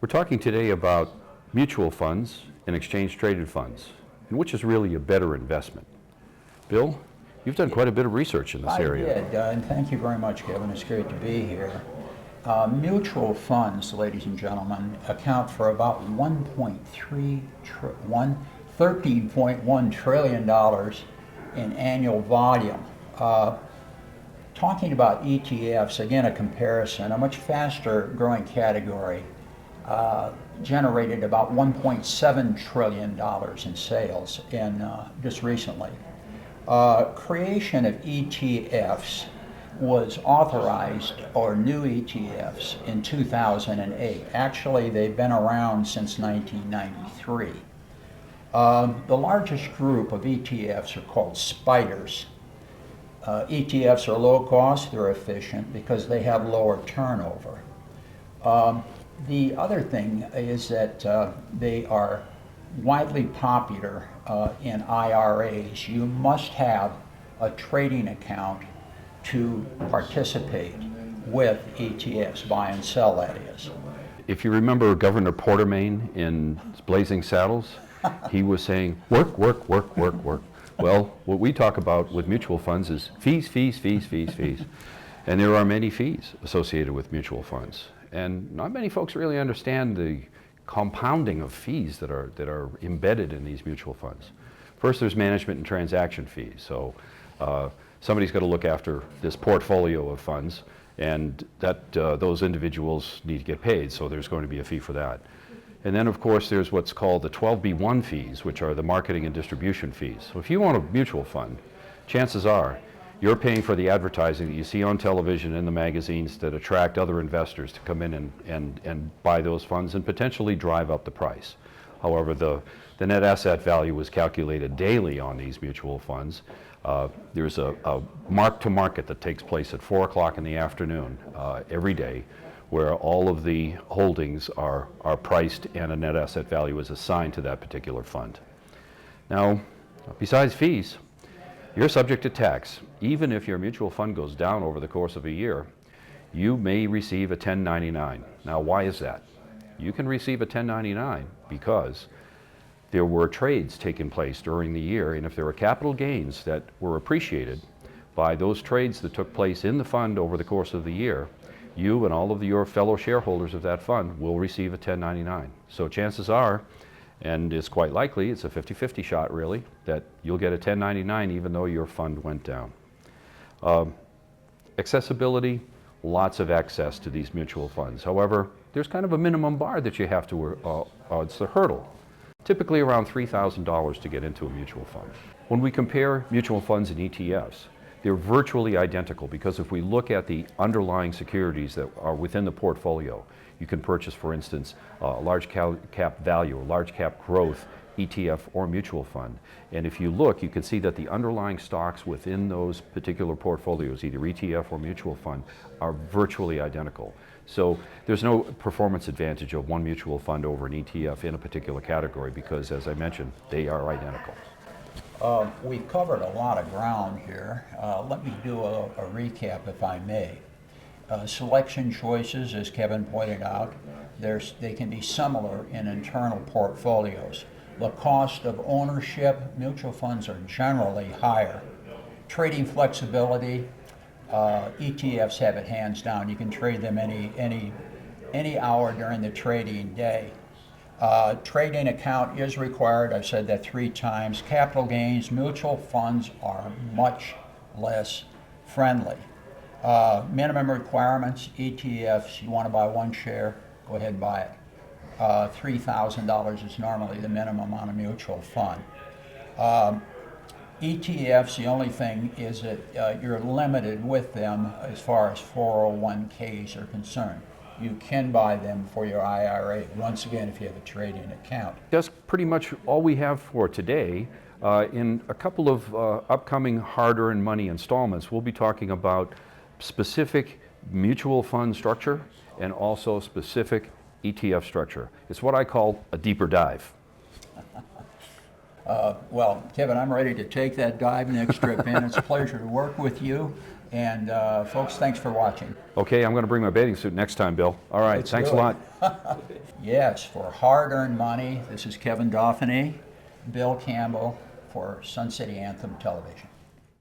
We're talking today about mutual funds and exchange-traded funds, and which is really a better investment. Bill, you've done quite a bit of research in this area. I did, and thank you very much, Kevin. It's great to be here. Mutual funds, ladies and gentlemen, account for about $13.1 trillion in annual volume. Talking about ETFs, again a comparison, a much faster growing category, generated about $1.7 trillion in sales just recently. Creation of ETFs was authorized, or new ETFs, in 2008. Actually, they've been around since 1993. The largest group of ETFs are called SPDRs. ETFs are low cost, they're efficient because they have lower turnover. The other thing is that they are widely popular in IRAs. You must have a trading account to participate with ETFs, buy and sell, that is. If you remember Governor Portermain in Blazing Saddles, he was saying, work, work, work, work, work. Well, what we talk about with mutual funds is fees, fees, fees, fees, fees. And there are many fees associated with mutual funds. And not many folks really understand the compounding of fees that are embedded in these mutual funds. First, there's management and transaction fees. So somebody's got to look after this portfolio of funds, and those individuals need to get paid, so there's going to be a fee for that. And then, of course, there's what's called the 12B1 fees, which are the marketing and distribution fees. So if you own a mutual fund, chances are you're paying for the advertising that you see on television and the magazines that attract other investors to come in and buy those funds and potentially drive up the price. However, the net asset value is calculated daily on these mutual funds. There's a mark-to-market that takes place at 4 o'clock in the afternoon every day, where all of the holdings are priced and a net asset value is assigned to that particular fund. Now, besides fees, you're subject to tax. Even if your mutual fund goes down over the course of a year, you may receive a 1099. Now, why is that? You can receive a 1099 because there were trades taking place during the year, and if there were capital gains that were appreciated by those trades that took place in the fund over the course of the year, you and all of your fellow shareholders of that fund will receive a 1099. So chances are, and it's quite likely, it's a 50-50 shot really, that you'll get a 1099 even though your fund went down. Accessibility, lots of access to these mutual funds. However, there's kind of a minimum bar that you have to, it's the hurdle. Typically around $3,000 to get into a mutual fund. When we compare mutual funds and ETFs, they're virtually identical because if we look at the underlying securities that are within the portfolio, you can purchase, for instance, a large cap value, a large cap growth ETF or mutual fund. And if you look, you can see that the underlying stocks within those particular portfolios, either ETF or mutual fund, are virtually identical. So there's no performance advantage of one mutual fund over an ETF in a particular category because, as I mentioned, they are identical. We've covered a lot of ground here. Let me do a recap, if I may. Selection choices, as Kevin pointed out, they can be similar in internal portfolios. The cost of ownership, mutual funds are generally higher. Trading flexibility, ETFs have it hands down. You can trade them any hour during the trading day. Trading account is required. I've said that 3 times. Capital gains, mutual funds are much less friendly. Minimum requirements, ETFs, you want to buy 1 share, go ahead and buy it. $3,000 is normally the minimum on a mutual fund. ETFs, the only thing is that you're limited with them as far as 401ks are concerned. You can buy them for your IRA, once again, if you have a trading account. That's pretty much all we have for today. In a couple of upcoming hard-earned money installments, we'll be talking about specific mutual fund structure and also specific ETF structure. It's what I call a deeper dive. Well, Kevin, I'm ready to take that dive next trip in. It's a pleasure to work with you. And folks, thanks for watching. Okay, I'm going to bring my bathing suit next time, Bill. All right, Let's thanks a do it. lot. Yes, for hard-earned money, this is Kevin Dauphinee, Bill Campbell for Sun City Anthem Television.